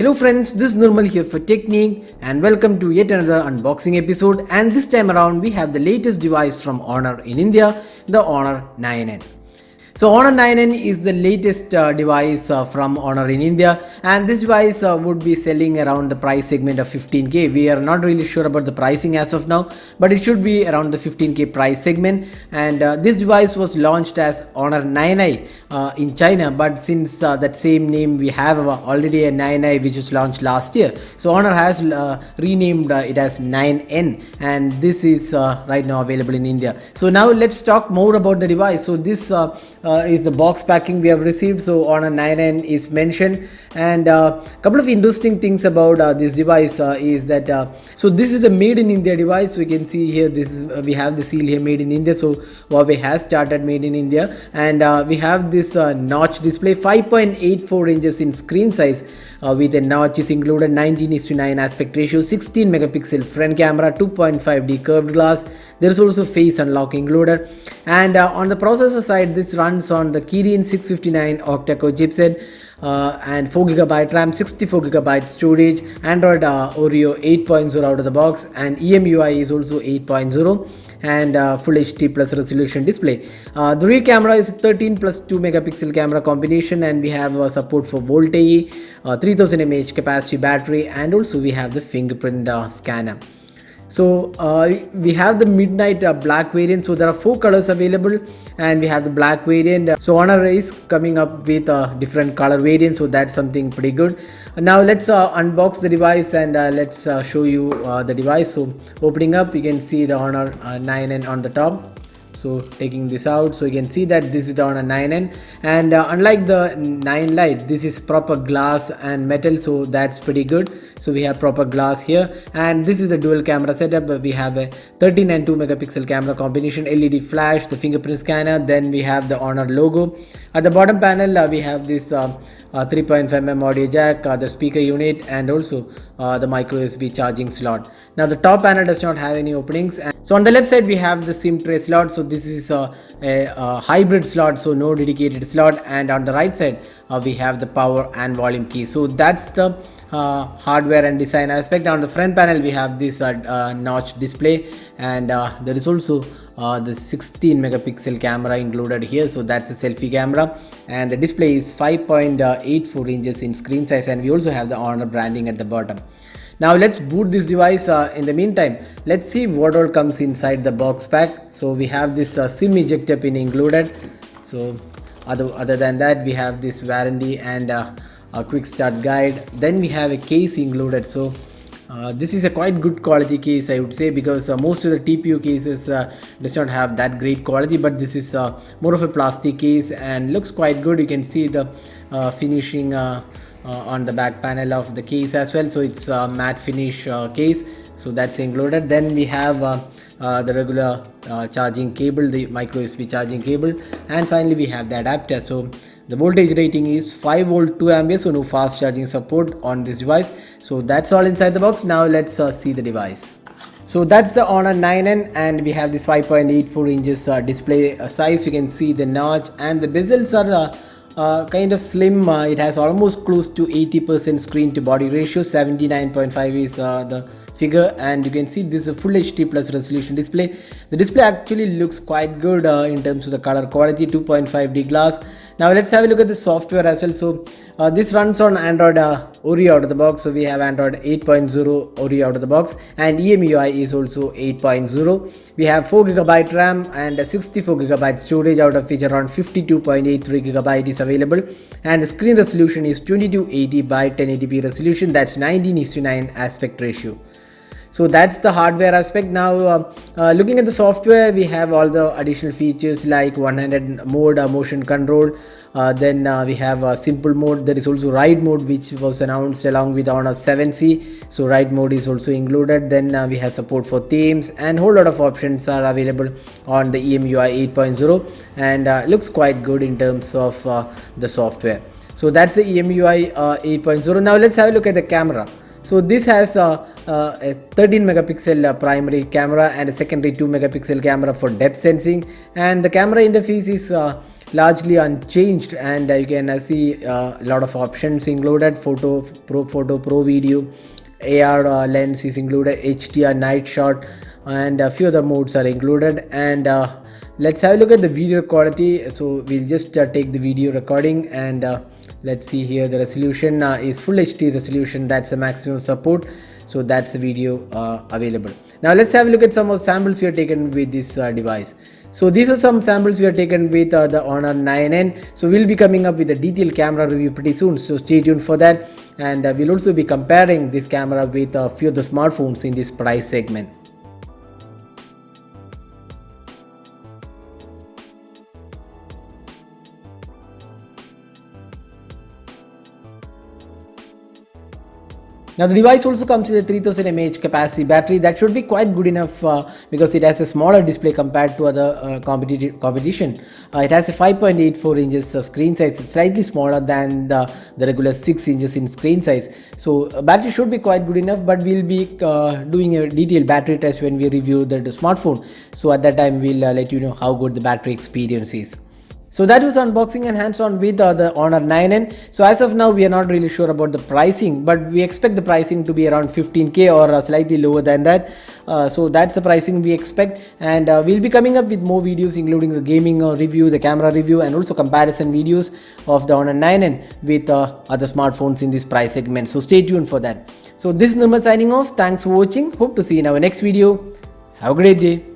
Hello friends, this is Nirmal here for Technique and welcome to yet another unboxing episode, and this time around we have the latest device from Honor in India, the Honor 9N. So Honor 9N is the latest device from Honor in India, and this device would be selling around the price segment of 15k. We are not really sure about the pricing as of now, but it should be around the 15k price segment. And this device was launched as Honor 9i in China, but since that same name we have already a 9i which was launched last year. So Honor has renamed it as 9N, and this is right now available in India. So now let's talk more about the device. So this is the box packing we have received. So Honor 9N is mentioned, and a couple of interesting things about this device is that so this is the made in India device. So you can see here, this is we have the seal here, made in India. So Huawei has started made in India, and we have this notch display, 5.84 inches in screen size with a notch is included, 19:9 aspect ratio, 16 megapixel front camera, 2.5D curved glass. There is also face unlock included, and on the processor side, this runs on the Kirin 659 octa-core chipset and 4GB RAM, 64GB storage, Android Oreo 8.0 out of the box, and EMUI is also 8.0, and full HD plus resolution display. The rear camera is 13 plus 2 megapixel camera combination, and we have support for VoLTE, 3000 mAh capacity battery, and also we have the fingerprint scanner. So we have the midnight black variant. So there are 4 colors available, and we have the black variant. So Honor is coming up with different color variants, so that's something pretty good. Now let's unbox the device, and let's show you the device. So opening up, you can see the Honor 9N on the top. So taking this out, so you can see that this is the Honor 9N, and unlike the 9 Lite, this is proper glass and metal, so that's pretty good. So we have proper glass here, and this is the dual camera setup. We have a 13 and 2 megapixel camera combination, LED flash, the fingerprint scanner, then we have the Honor logo. At the bottom panel we have this 3.5mm audio jack, the speaker unit, and also the micro USB charging slot. Now the top panel does not have any openings, and so on the left side we have the SIM tray slot. So this is a hybrid slot, so no dedicated slot, and on the right side we have the power and volume key. So that's the hardware and design aspect. On the front panel we have this notch display, and there is also the 16 megapixel camera included here, so that's a selfie camera, and the display is 5.84 inches in screen size, and we also have the Honor branding at the bottom. Now let's boot this device. In the meantime, let's see what all comes inside the box pack. So we have this SIM ejector pin included. So other than that, we have this warranty and a quick start guide. Then we have a case included. So this is a quite good quality case, I would say, because most of the TPU cases does not have that great quality, but this is more of a plastic case and looks quite good. You can see the finishing on the back panel of the case as well. So it's a matte finish case, so that's included. Then we have the regular charging cable, the micro USB charging cable, and finally we have the adapter. So the voltage rating is 5 volt 2 amperes, so no fast charging support on this device. So that's all inside the box. Now let's see the device. So that's the Honor 9N, and we have this 5.84 inches display size. You can see the notch, and the bezels are kind of slim. It has almost close to 80% screen to body ratio, 79.5 is the figure, and you can see this is a full HD plus resolution display. The display actually looks quite good in terms of the color quality, 2.5D glass. Now let's have a look at the software as well. So this runs on Android Oreo out of the box. So we have Android 8.0 Oreo out of the box, and EMUI is also 8.0. We have 4GB RAM and 64GB storage, out of which around 52.83GB is available, and the screen resolution is 2280 by 1080p resolution, that's 19:9 aspect ratio. So that's the hardware aspect. Now looking at the software, we have all the additional features like one-handed mode, motion control, then we have simple mode. There is also ride mode, which was announced along with Honor 7C, so ride mode is also included. Then we have support for themes, and whole lot of options are available on the EMUI 8.0, and looks quite good in terms of the software. So that's the EMUI 8.0. Now let's have a look at the camera. So this has a 13 megapixel primary camera and a secondary 2 megapixel camera for depth sensing, and the camera interface is largely unchanged, and you can see a lot of options included: photo pro video, AR lens is included, HDR night shot, and a few other modes are included. And let's have a look at the video quality. So we'll just take the video recording, and let's see here. The resolution is full HD resolution. That's the maximum support. So that's the video available. Now let's have a look at some of the samples we have taken with this device. So these are some samples we have taken with the Honor 9N. So we'll be coming up with a detailed camera review pretty soon, so stay tuned for that. And we'll also be comparing this camera with a few of the smartphones in this price segment. Now the device also comes with a 3000 mAh capacity battery. That should be quite good enough because it has a smaller display compared to other competition. It has a 5.84 inches screen size. It's slightly smaller than the regular 6 inches in screen size. So battery should be quite good enough, but we'll be doing a detailed battery test when we review the smartphone. So at that time we'll let you know how good the battery experience is. So that was unboxing and hands-on with the Honor 9N. So as of now we are not really sure about the pricing, but we expect the pricing to be around 15k or slightly lower than that. So that's the pricing we expect, and we'll be coming up with more videos including the gaming review, the camera review, and also comparison videos of the Honor 9N with other smartphones in this price segment. So stay tuned for that. So this is Nirmal signing off. Thanks for watching. Hope to see you in our next video. Have a great day.